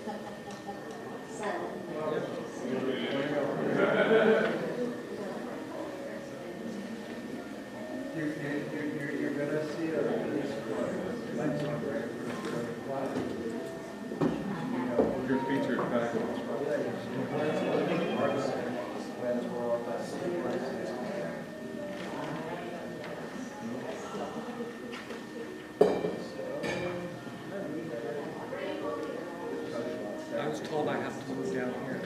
You're gonna see a lights on right Your featured backwards. I was told I have to move down here.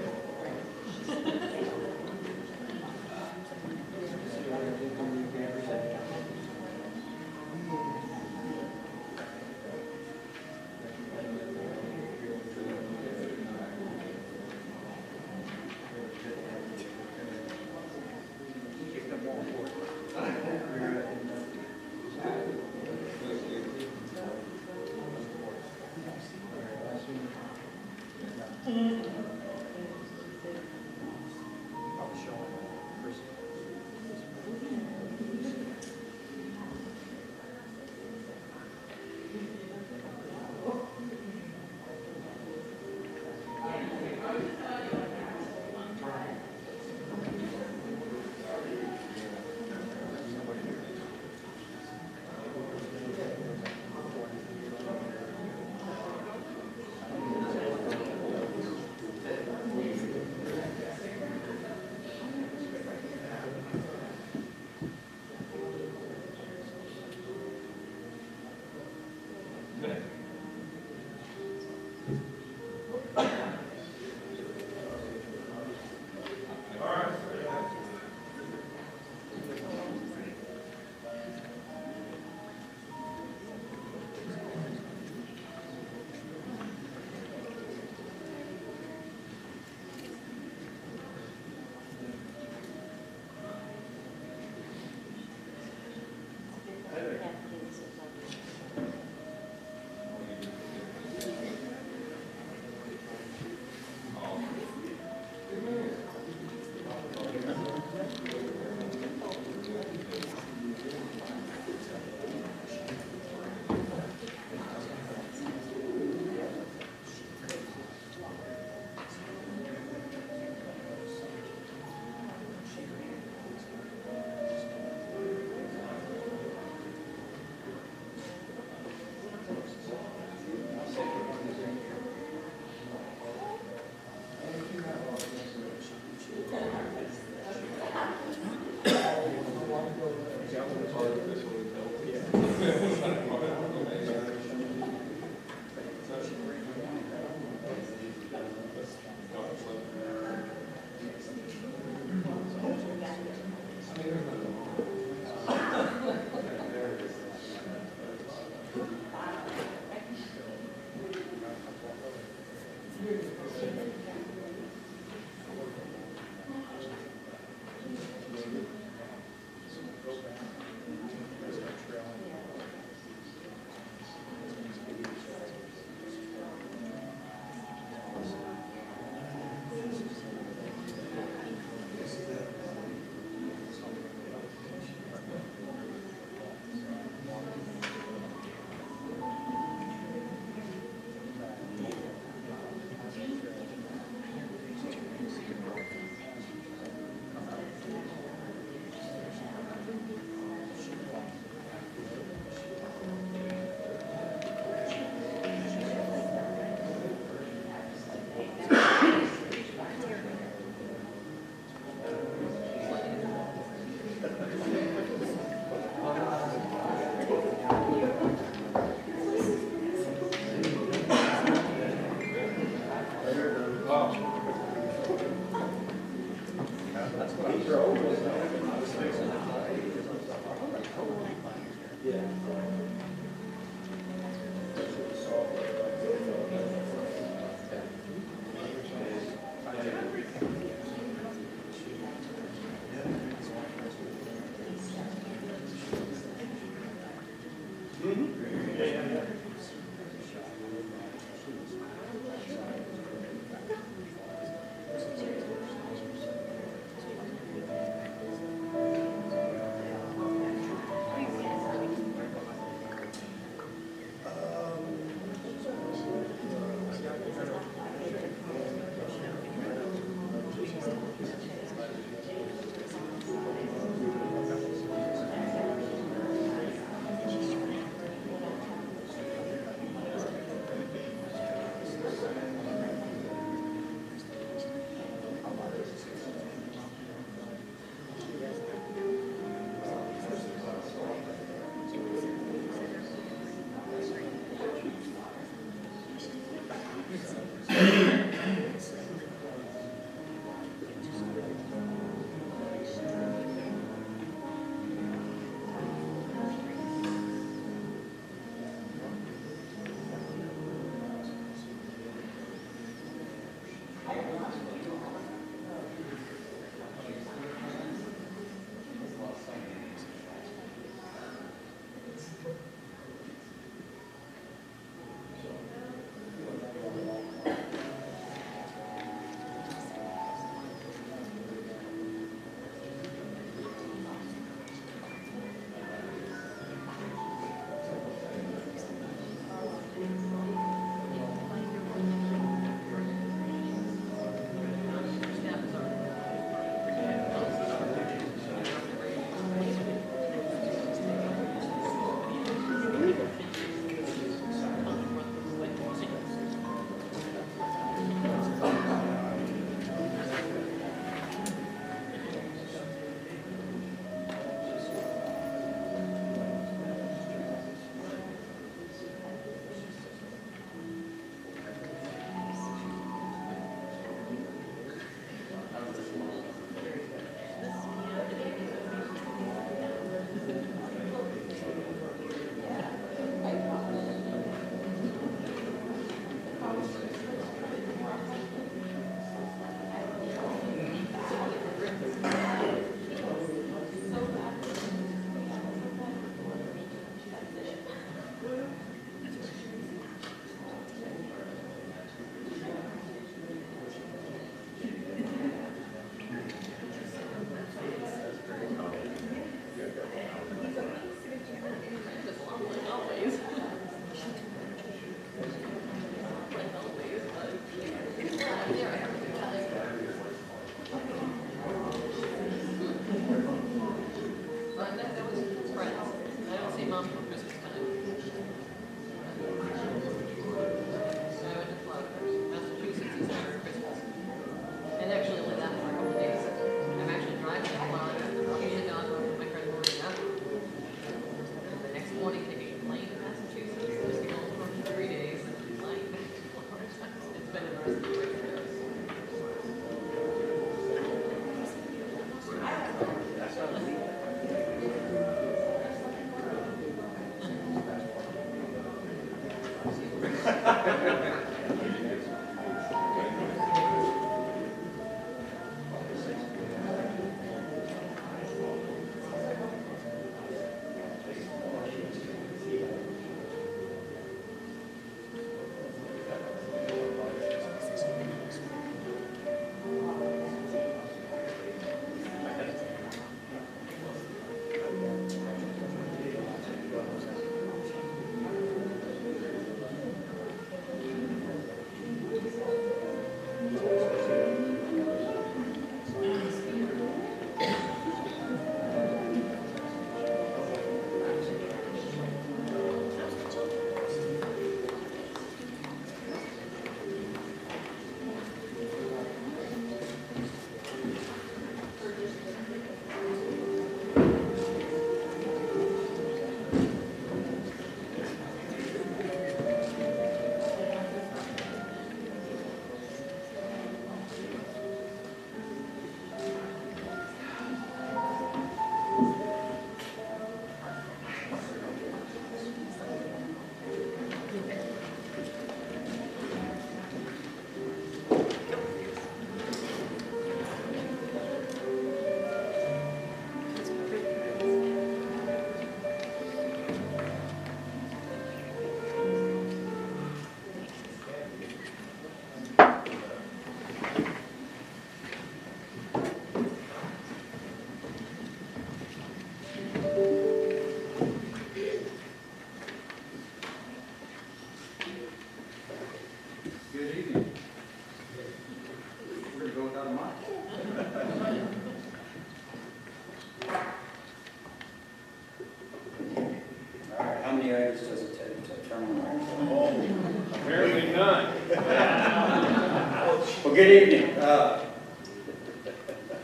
Well, good evening.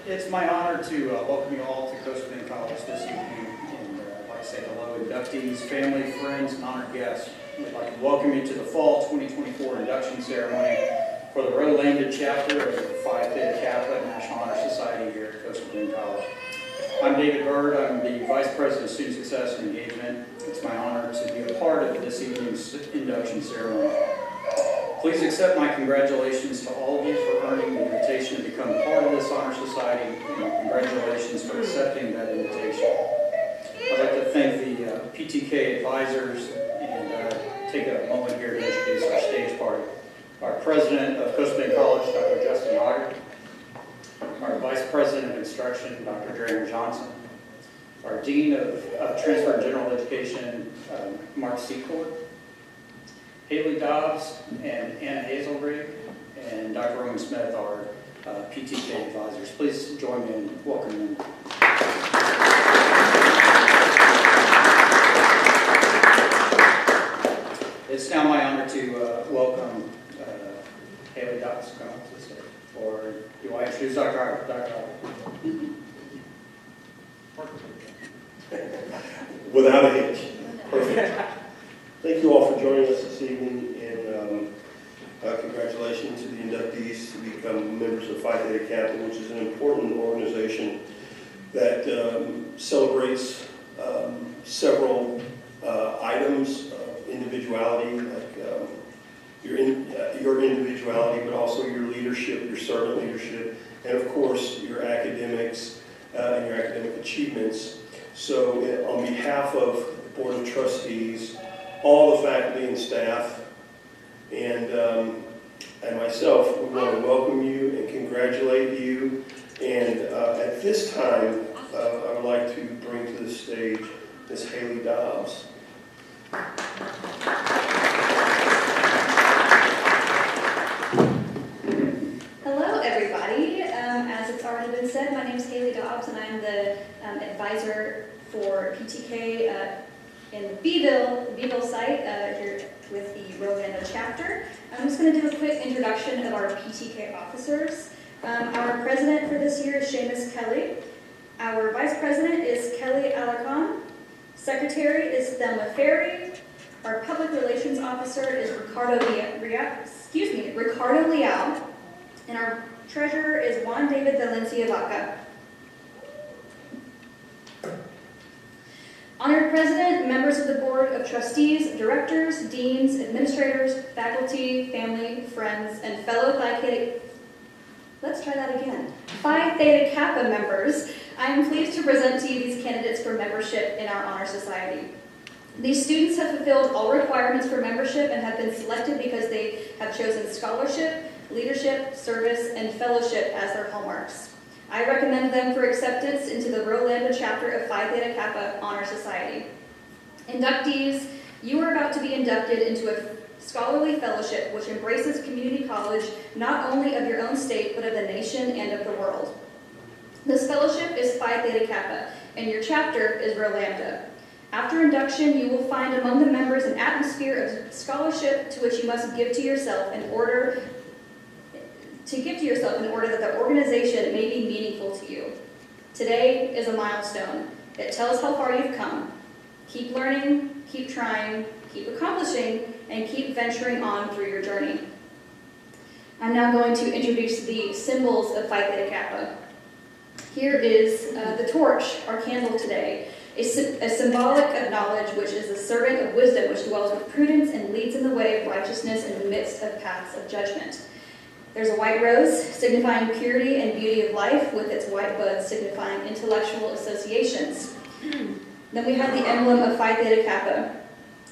It's my honor to welcome you all to Coastal Bend College this evening. And I'd like to say hello, inductees, family, friends, and honored guests. We'd like to welcome you to the Fall 2024 induction ceremony for the Untitled Chapter of Phi Theta Kappa National Honor Society here at Coastal Bend College. I'm David Bird. I'm the Vice President of Student Success and Engagement. It's my honor to be a part of this evening's induction ceremony. Please accept my congratulations to all of you for earning the invitation to become part of this honor society, and congratulations for accepting that invitation. I'd like to thank the PTK advisors and take a moment here to introduce our stage party. Our President of Coastal Bend College, Dr. Justin Hoggart. Our Vice President of Instruction, Dr. Drainer Johnson. Our Dean of Transfer and General Education, Mark Secord. Haley Dobbs and Anna Hazelreed, and Dr. Roman Smith, our PTK advisors. Please join me in welcoming them. It's now my honor to welcome Haley Dobbs to come up to the stage. Or do I introduce Dr. Hoggart? Dr. Hoggart. Without a hitch. Perfect. Thank you all for joining us this evening, and congratulations to the inductees to become members of Phi Theta Kappa, which is an important organization that celebrates several items of individuality, like your individuality, but also your leadership, your servant leadership, and of course your academics and your academic achievements. So on behalf of the Board of Trustees, all the faculty and staff, and myself, we want to welcome you and congratulate you. And at this time, I would like to bring to the stage Ms. Haley Dobbs. been said, my name is Haley Dobbs, and I'm the advisor for PTK in the Beeville site here with the Untitled Chapter. I'm just going to do a quick introduction of our PTK officers. Our president for this year is Seamus Kelly. Our vice president is Kelly Alarcon. Secretary is Thelma Ferry. Our public relations officer is Ricardo Leal. And our treasurer is Juan David Valencia Vaca. Honored President, members of the Board of Trustees, directors, deans, administrators, faculty, family, friends, and fellow Phi Theta Kappa members, I am pleased to present to you these candidates for membership in our Honor Society. These students have fulfilled all requirements for membership and have been selected because they have chosen scholarship, leadership, service, and fellowship as their hallmarks. I recommend them for acceptance into the Untitled Chapter of Phi Theta Kappa Honor Society. Inductees, you are about to be inducted into a scholarly fellowship which embraces community college not only of your own state but of the nation and of the world. This fellowship is Phi Theta Kappa, and your chapter is Rho Lambda. After induction, you will find among the members an atmosphere of scholarship to which you must give to yourself in order that the organization may be meaningful to you. Today is a milestone. It tells how far you've come. Keep learning, keep trying, keep accomplishing, and keep venturing on through your journey. I'm now going to introduce the symbols of Phi Theta Kappa. Here is the torch, our candle today, a symbolic of knowledge, which is the servant of wisdom, which dwells with prudence and leads in the way of righteousness in the midst of paths of judgment. There's a white rose, signifying purity and beauty of life, with its white buds signifying intellectual associations. Then we have the emblem of Phi Theta Kappa.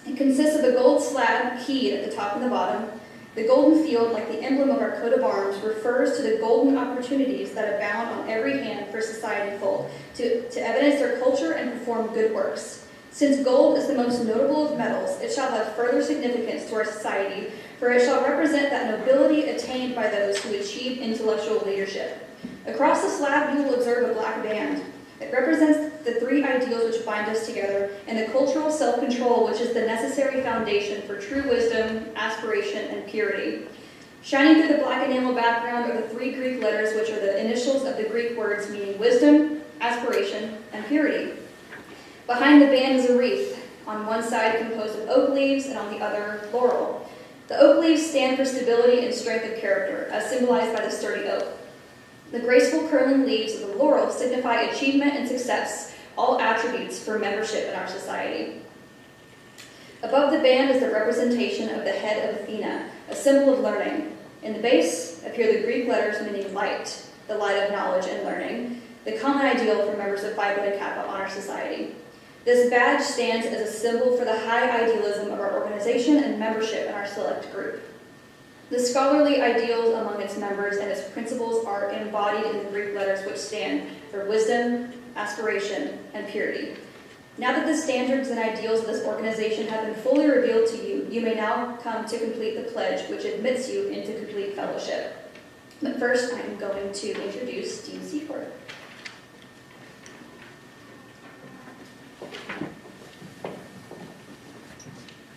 It consists of a gold slab keyed at the top and the bottom. The golden field, like the emblem of our coat of arms, refers to the golden opportunities that abound on every hand for society folk to evidence their culture and perform good works. Since gold is the most notable of metals, it shall have further significance to our society, for it shall represent that nobility attained by those who achieve intellectual leadership. Across the slab you will observe a black band. It represents the three ideals which bind us together, and the cultural self-control which is the necessary foundation for true wisdom, aspiration, and purity. Shining through the black enamel background are the three Greek letters which are the initials of the Greek words meaning wisdom, aspiration, and purity. Behind the band is a wreath, on one side composed of oak leaves and on the other laurel. The oak leaves stand for stability and strength of character, as symbolized by the sturdy oak. The graceful curling leaves of the laurel signify achievement and success, all attributes for membership in our society. Above the band is the representation of the head of Athena, a symbol of learning. In the base appear the Greek letters meaning light, the light of knowledge and learning, the common ideal for members of Phi Theta Kappa Honor Society. This badge stands as a symbol for the high idealism of our organization and membership in our select group. The scholarly ideals among its members and its principles are embodied in the Greek letters which stand for wisdom, aspiration, and purity. Now that the standards and ideals of this organization have been fully revealed to you, you may now come to complete the pledge which admits you into complete fellowship. But first, I'm going to introduce Dean Secord.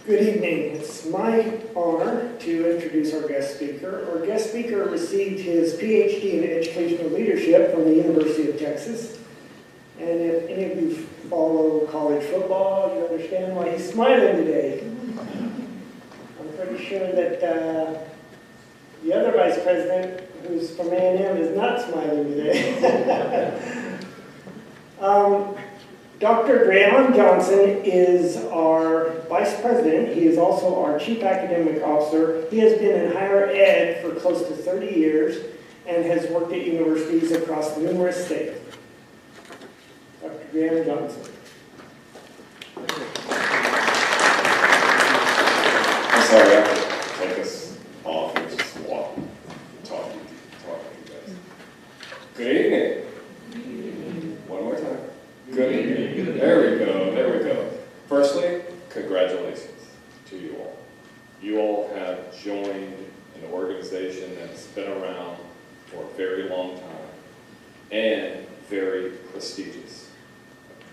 Good evening. It's my honor to introduce our guest speaker. Our guest speaker received his PhD in Educational Leadership from the University of Texas. And if any of you follow college football, you understand why he's smiling today. I'm pretty sure that the other vice president, who's from A&M, is not smiling today. Dr. Drayon Johnson is our vice president. He is also our chief academic officer. He has been in higher ed for close to 30 years and has worked at universities across numerous states. Dr. Drayon Johnson. I'm sorry, I have to take us off and just walk and talk to you guys. Good evening. One more time. Good evening. There we go. Firstly, congratulations to you all. You all have joined an organization that's been around for a very long time. and very prestigious.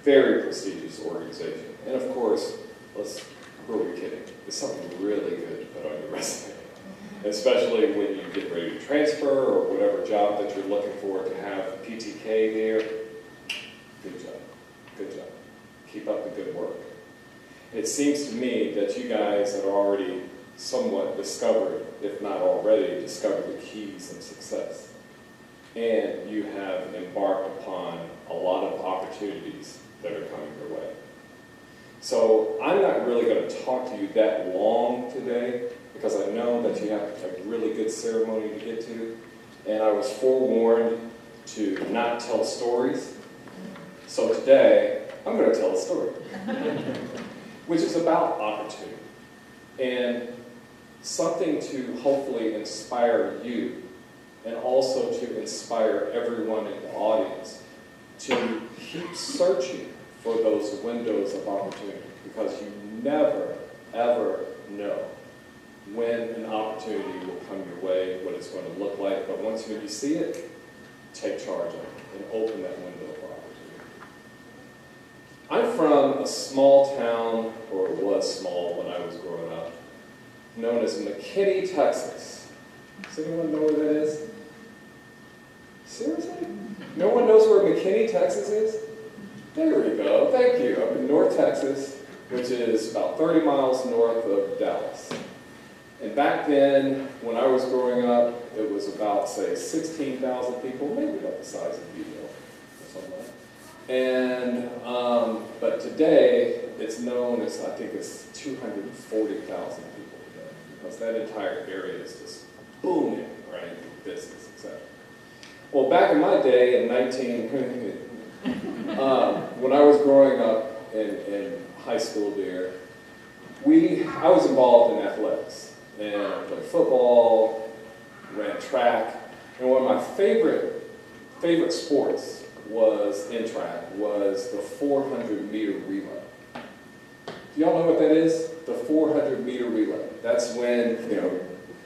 Very prestigious organization. And of course, who are we kidding? It's something really good to put on your resume. Especially when you get ready to transfer or whatever job that you're looking for, to have PTK there. Good job. Good job. Keep up the good work. It seems to me that you guys have already somewhat discovered, if not already discovered, the keys of success. And you have embarked upon a lot of opportunities that are coming your way. So I'm not really going to talk to you that long today, because I know that you have a really good ceremony to get to, and I was forewarned to not tell stories. So today, I'm going to tell a story, which is about opportunity, and something to hopefully inspire you, and also to inspire everyone in the audience to keep searching for those windows of opportunity, because you never, ever know when an opportunity will come your way, what it's going to look like. But once you see it, take charge of it and open that window of opportunity. I'm from a small town, or it was small when I was growing up, known as McKinney, Texas. Does anyone know where that is? Seriously? No one knows where McKinney, Texas is? There we go. Thank you. I'm in North Texas, which is about 30 miles north of Dallas. And back then, when I was growing up, it was about, say, 16,000 people, maybe about the size of Vito or something like that. And, but today, it's known as, I think it's 240,000 people today, because that entire area is just booming, right, with business, etc. Well, back in my day, in when I was growing up in high school there, I was involved in athletics. And I played football, ran track, and one of my favorite sports in track was the 400-meter relay. Do y'all know what that is? The 400-meter relay. That's when,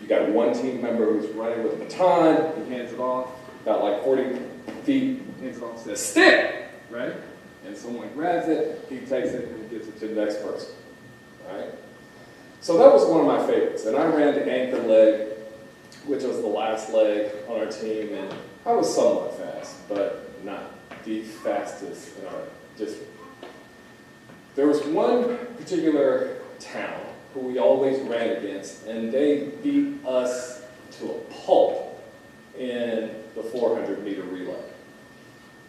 you got one team member who's running with a baton, he hands it off, about like 40 feet, hands it off, says, "Stick!" Right? And someone grabs it, he takes it, and gives it to the next person. Right? So that was one of my favorites, and I ran the anchor leg, which was the last leg on our team, and I was somewhat fast, but not the fastest. There was one particular town who we always ran against, and they beat us to a pulp in the 400-meter relay.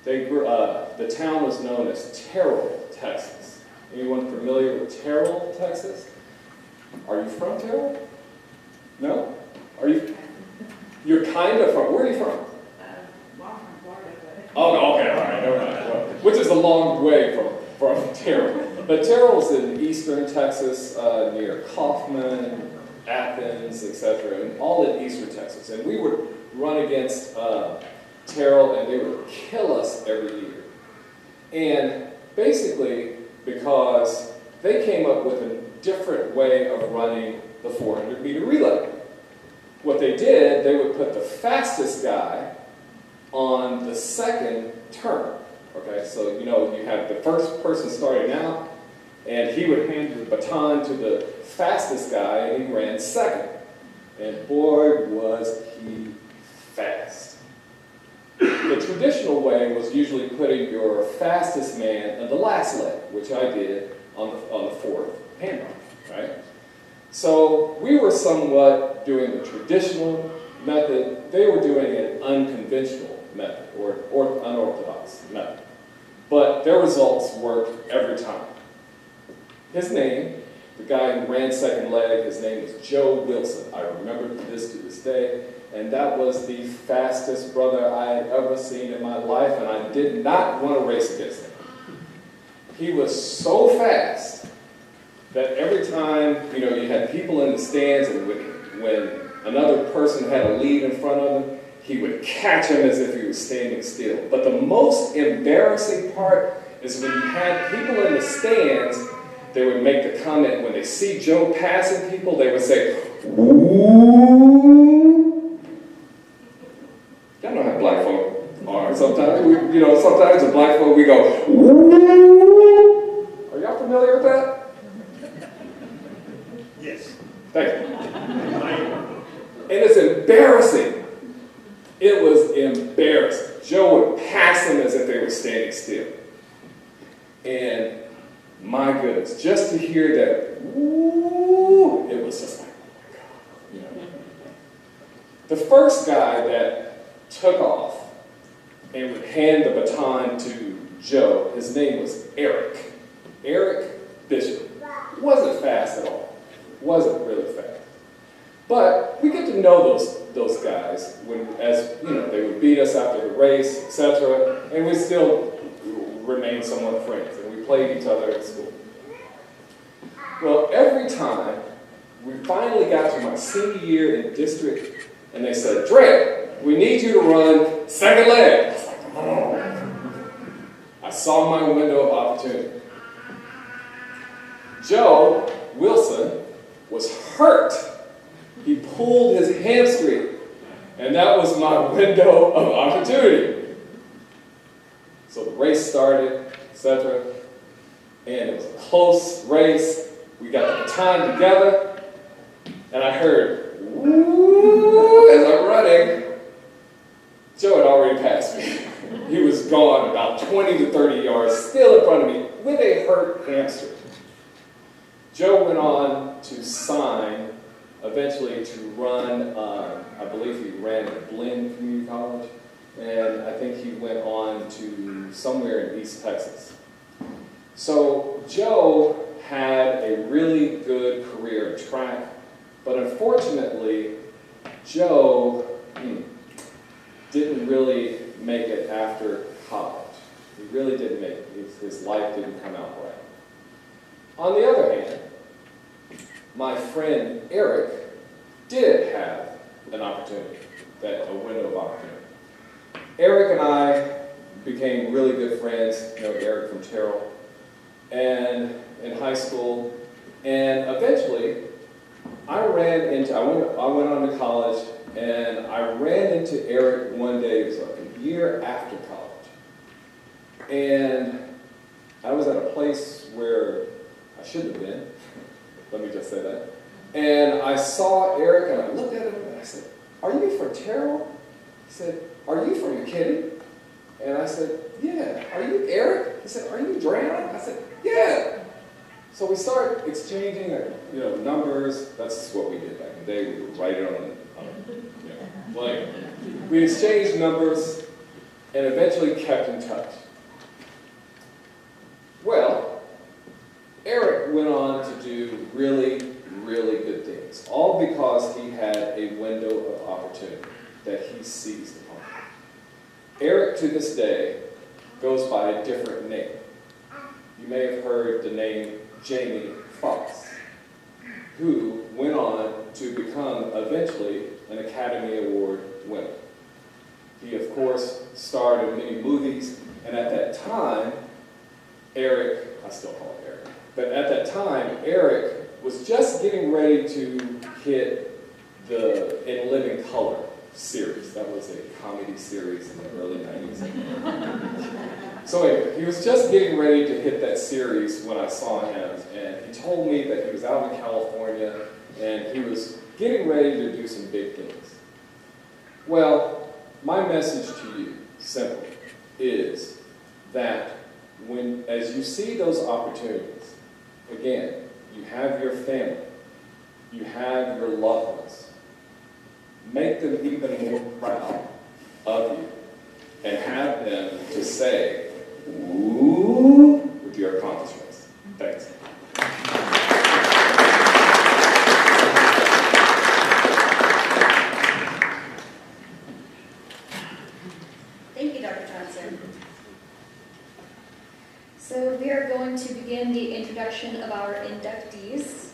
The town was known as Terrell, Texas. Anyone familiar with Terrell, Texas? Are you from Terrell? No? Are you? You're kind of from. Where are you from? Well, I'm from Florida, but... Oh, okay, all right, never mind. Well, which is a long way from Terrell. But Terrell's in eastern Texas, near Kaufman, Athens, etc., and all in eastern Texas. And we would run against Terrell, and they would kill us every year. And basically, because they came up with a different way of running the 400-meter relay. What they did, they would put the fastest guy on the second turn. Okay, so you have the first person starting out, and he would hand the baton to the fastest guy, and he ran second. And boy, was he fast. The traditional way was usually putting your fastest man in the last leg, which I did on the fourth handoff, right? So we were somewhat doing the traditional method. They were doing an unconventional method, or unorthodox method. But their results worked every time. His name, the guy who ran second leg, his name was Joe Wilson. I remember this to this day. And that was the fastest brother I had ever seen in my life, and I did not want to race against him. He was so fast that every time, you had people in the stands, and when another person had a lead in front of him, he would catch him as if he was standing still. But the most embarrassing part is when you had people in the stands, they would make the comment, when they see Joe passing people, they would say, "Ooh." Y'all know how black folk are. sometimes. Sometimes the black folk, we go, woo. Are y'all familiar with that? Yes. Thank you. And it's embarrassing. It was embarrassing. Joe would pass them as if they were standing still. And my goodness, just to hear that, woo, it was just like, oh my God, The first guy that took off and would hand the baton to Joe, his name was Eric. Eric Bishop. Wasn't fast at all. Wasn't really fast. But we get to know those guys they would beat us after the race, etc. And we still remain somewhat friends, and we played each other at school. Well, every time we finally got to my senior year in district, and they said, Dre, we need you to run second leg. I was like, oh. I saw my window of opportunity. Joe Wilson was hurt. He pulled his hamstring, and that was my window of opportunity. So the race started, etc., and it was a close race. We got the baton together, and I heard, woo, as I'm running. Joe had already passed me. He was gone about 20 to 30 yards, still in front of me, with a hurt hamstring. Joe went on to sign, eventually to run, I believe he ran at Blinn Community College, and I think he went on to somewhere in East Texas. So Joe had a really good career in track, but unfortunately, Joe didn't really make it after college. He really didn't make it. His life didn't come out right. On the other hand, my friend Eric did have an opportunity, a window of opportunity. Eric and I became really good friends, Eric from Terrell, and in high school, and eventually I went on to college, and I ran into Eric one day. It was like a year after college, and I was at a place where I shouldn't have been. Let me just say that. And I saw Eric, and I looked at him, and I said, "Are you from Terrell?" He said, "Are you from McKinney?" And I said, "Yeah." "Are you Eric?" He said, "Are you drowning?" I said, "Yeah." So we started exchanging, numbers. That's what we did back in the day. We would write it on blank. We exchanged numbers, and eventually kept in touch. Well, Eric went on to do really, really good things, all because he had a window of opportunity that he seized upon. Eric, to this day, goes by a different name. You may have heard the name Jamie Foxx, who went on to become, eventually, an Academy Award winner. He, of course, starred in many movies, and at that time, Eric, I still call him Eric, but at that time, Eric was just getting ready to hit the In Living Color series. That was a comedy series in the early 90s. So anyway, he was just getting ready to hit that series when I saw him, and he told me that he was out in California, and he was getting ready to do some big things. Well, my message to you, simply, is that as you see those opportunities, again, you have your family, you have your loved ones, make them even more proud of you, and have them to say, "Ooh," with your accomplishments. Thanks. Thank you, Dr. Johnson. So we are going to begin the introduction of our inductees.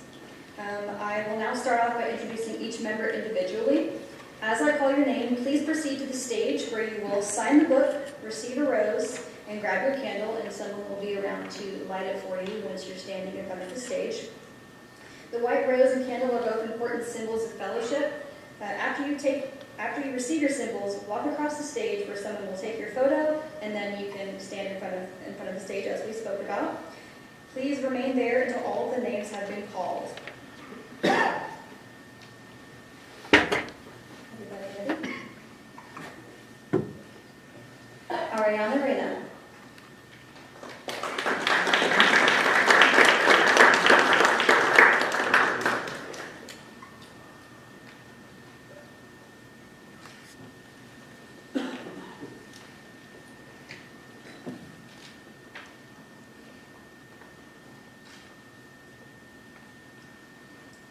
I will now start off by introducing each member individually. As I call your name, please proceed to the stage where you will sign the book, receive a rose, and grab your candle, and someone will be around to light it for you once you're standing in front of the stage. The white rose and candle are both important symbols of fellowship. After you take After you receive your symbols, walk across the stage where someone will take your photo, and then you can stand in front of the stage as we spoke about. Please remain there until all of the names have been called. Everybody ready? Ariana Reyna.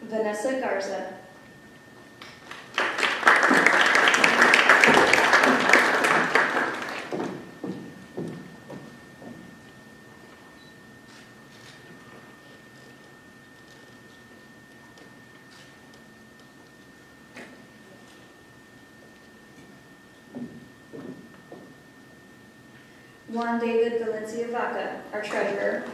Vanessa Garza. Juan David Valencia Vaca, our treasurer.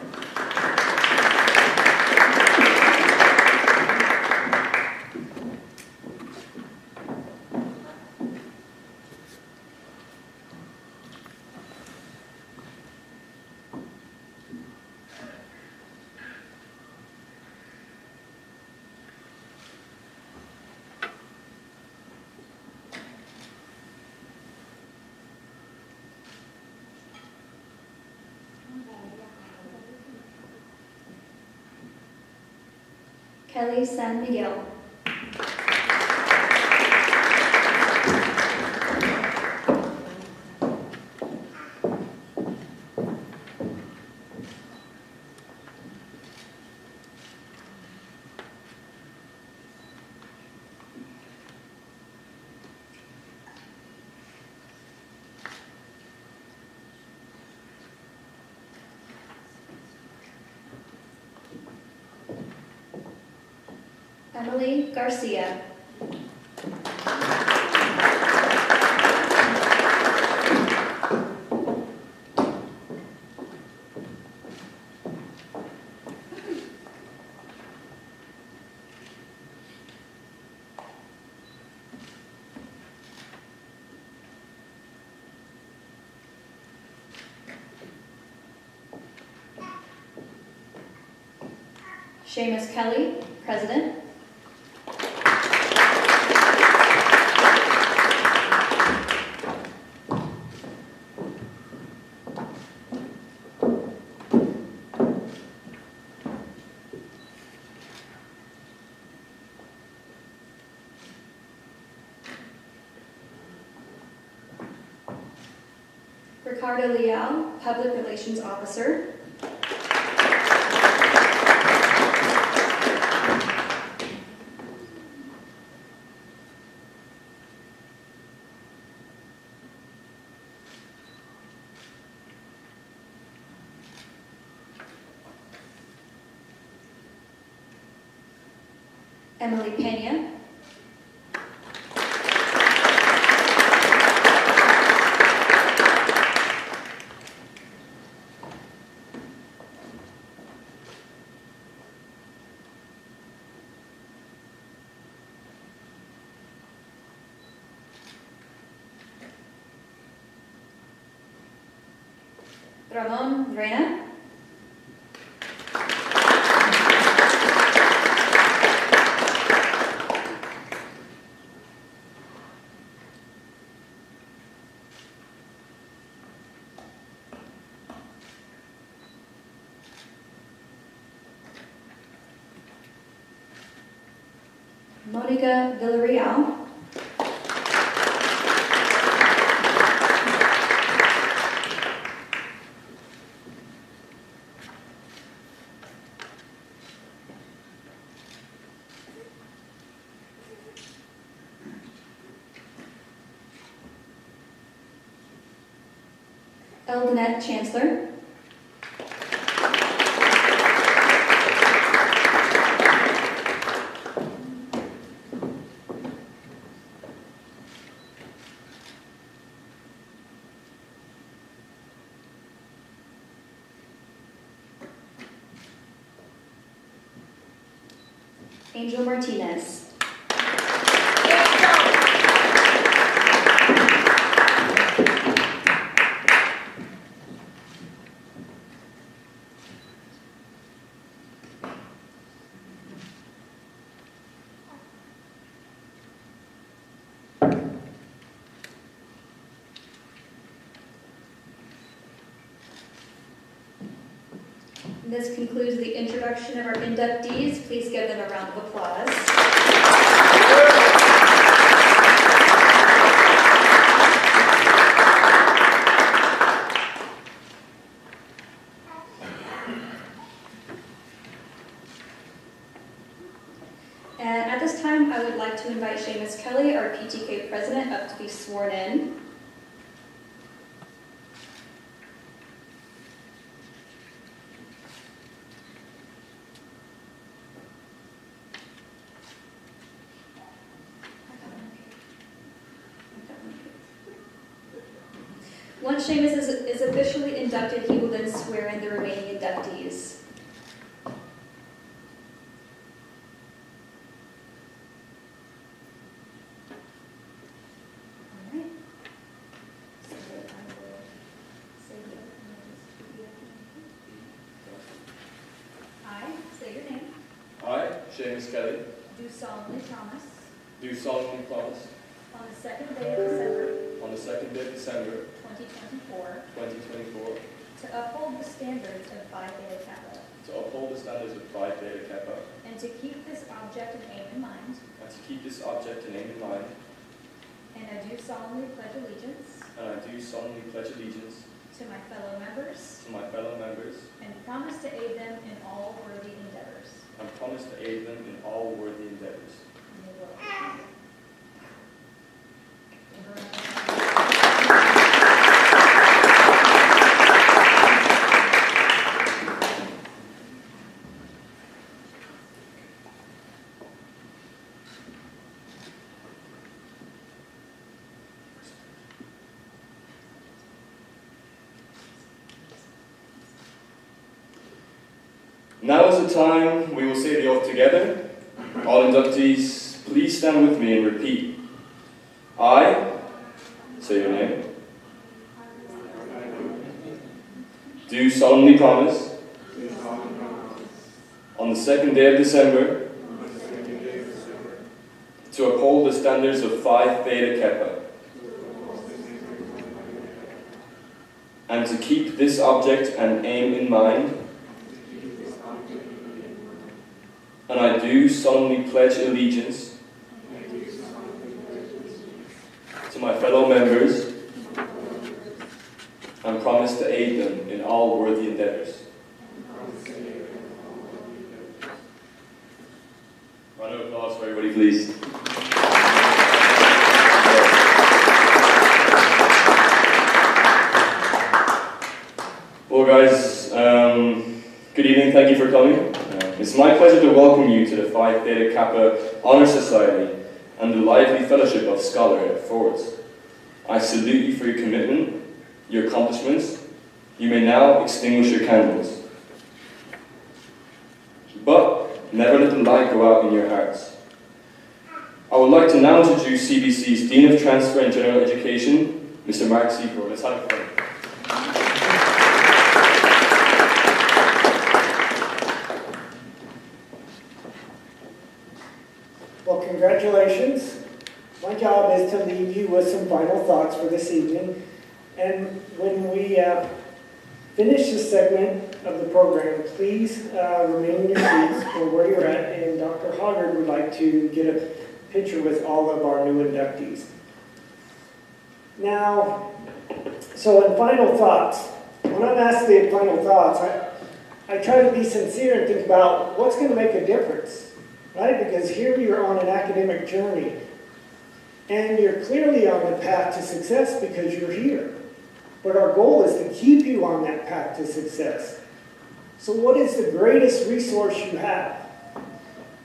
Kelly San Miguel. Emily Garcia. Seamus Kelly, President. Ricardo Leal, Public Relations Officer. Emily Pena. Ramon Reyna. Monica Villarreal. Eldenette Chancellor. Angel Martinez. And this concludes the introduction of our inductees. Please give them a round of applause. And at this time, I would like to invite Seamus Kelly, our PTK president, up to be sworn in. Once Seamus is officially inducted, he will then swear in the remaining inductees. All right. So I will say I say your name. I, Seamus Kelly, Do solemnly promise do solemnly promise on the second day of December on the 2nd day of December 2024 2024 to uphold the standards of Phi Theta Kappa to uphold the standards of Phi Theta Kappa and to keep this object and aim in mind. and to keep this object and aim in mind, And I do solemnly pledge allegiance and I do solemnly pledge allegiance to my fellow members to my fellow members and promise to aid them in all worthy endeavors. and promise to aid them in all worthy endeavors. And they will. Now is the time we will say the oath together. All inductees, please stand with me and repeat. I, say your name, do solemnly promise on the 2nd day of December to uphold the standards of Phi Theta Kappa and to keep this object and aim in mind. And I do solemnly pledge allegiance to my fellow members and promise to aid them in all worthy endeavors. Round of applause for everybody, please. Well, guys, good evening. Thank you for coming. It's my pleasure to welcome you to the Phi Theta Kappa Honor Society and the lively fellowship of Scholar at Fords. I salute you for your commitment, your accomplishments. You may now extinguish your candles. But never let the light go out in your hearts. I would like to now introduce CBC's Dean of Transfer and General Education, Mr. Mark Seaford. Let's have fun. Well, congratulations. My job is to leave you with some final thoughts for this evening. And when we finish this segment of the program, please remain in your seats or where you're at, and Dr. Hoggard would like to get a picture with all of our new inductees. Now, so in final thoughts, when I'm asked the final thoughts, I try to be sincere and think about what's going to make a difference. Right? Because here you're on an academic journey, and you're clearly on the path to success because you're here. But our goal is to keep you on that path to success. So what is the greatest resource you have?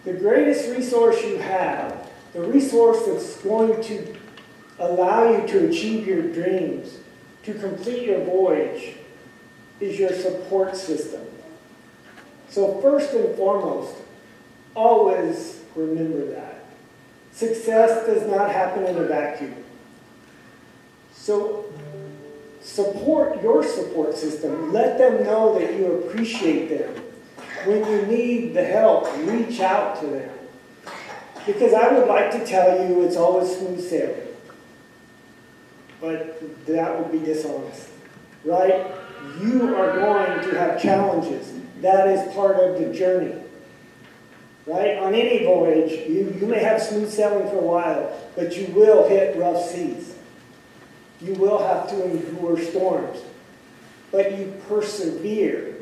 The greatest resource you have, the resource that's going to allow you to achieve your dreams, to complete your voyage, is your support system. So first and foremost, always remember that. Success does not happen in a vacuum. So support your support system. Let them know that you appreciate them. When you need the help, reach out to them. Because I would like to tell you it's always smooth sailing. But that would be dishonest. Right? You are going to have challenges. That is part of the journey. Right? On any voyage, you may have smooth sailing for a while, but you will hit rough seas. You will have to endure storms. But you persevere.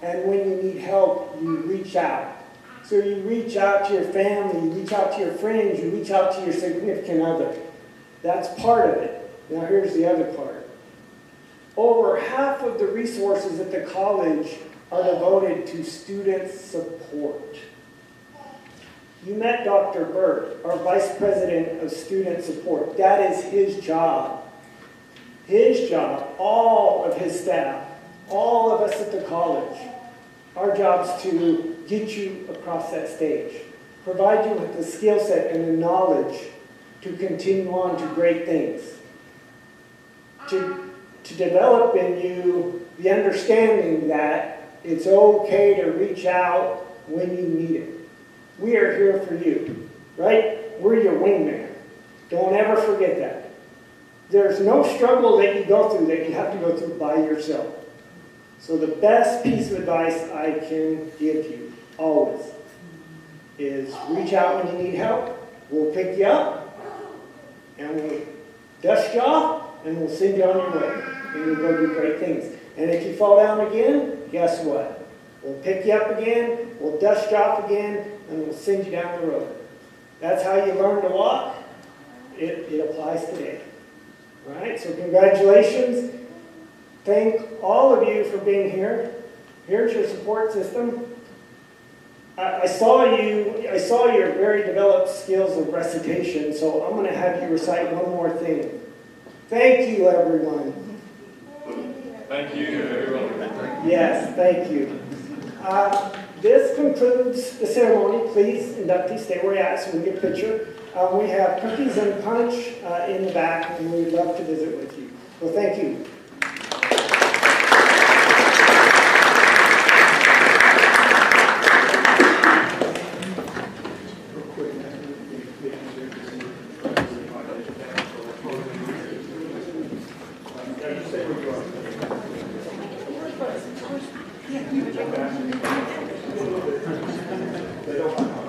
And when you need help, you reach out. So you reach out to your family, you reach out to your friends, you reach out to your significant other. That's part of it. Now here's the other part. Over half of the resources at the college are devoted to student support. You met Dr. Burt, our Vice President of Student Support. That is his job. His job, all of his staff, all of us at the college, our job's to get you across that stage, provide you with the skill set and the knowledge to continue on to great things, to develop in you the understanding that it's okay to reach out when you need it. We are here for you, right? We're your wingman. Don't ever forget that. There's no struggle that you go through that you have to go through by yourself. So the best piece of advice I can give you, always, is reach out when you need help. We'll pick you up, and we'll dust you off, and we'll send you on your way. And you'll go do great things. And if you fall down again, guess what? We'll pick you up again, we'll dust you off again, and we'll send you down the road. That's how you learn to walk. It applies today. All right, so congratulations. Thank all of you for being here. Here's your support system. I saw your very developed skills of recitation, so I'm going to have you recite one more thing. Thank you, everyone. Thank you, everyone. Yes, thank you. This concludes the ceremony. Please, inductees, stay where you're at so we can get a picture. We have cookies and punch in the back, and we'd love to visit with you. Well, thank you. They don't